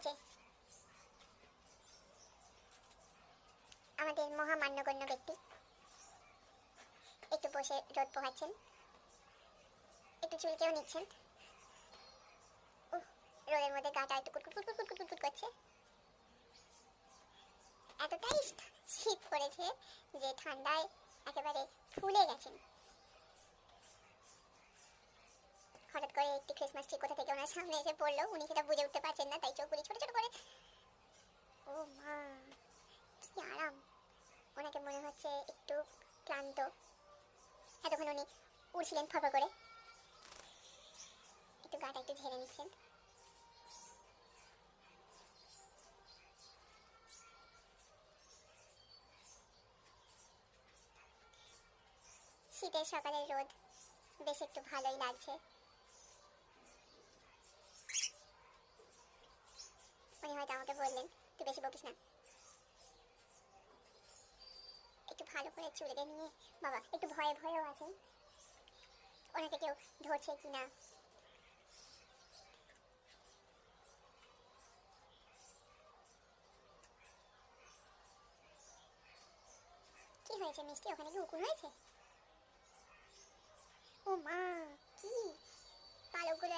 যে আমাদের মহামান্যগণ্য ব্যক্তি একটু বসে রোদ পোহাচ্ছেন, একটু চুলকেও নিচ্ছেন। রোদের মধ্যে গাটা একটু কুটকুট কুটকুট কুটকুট কুটকুট করছে। এতটাই শীত পড়েছে যে ঠান্ডায় একেবারে ফুলে গেছেন। হঠাৎ করে একটি ক্রিসমাস ট্রি কোথা থেকে ওনার সামনে এসে পড়লো, উনি সেটা বুঝে উঠতে পারছেন না, তাই চোখগুলি ছোট ছোট করে। ও মা, কি আরাম! ওনাকে মনে হচ্ছে একটু ক্লান্ত। এতক্ষণ উনি উড়ছিলেন ফরফর করে, একটু গাটা একটু ঝেড়ে নিচ্ছেন। শীতের সকালের রোদ বেশ একটু ভালোই লাগছে। উনি হয়তো আমাকে বললেন, তুই বেশি বকিস না, একটু ভালো করে চুলকে নিয়ে। বাবা একটু ভয়ে ভয়েও আছেন, ওনাকে কেউ ধরছে কিনা। কি হয়েছে মিষ্টি, ওখানে কি উকুন হয়েছে? ও মা, কি পালকগুলো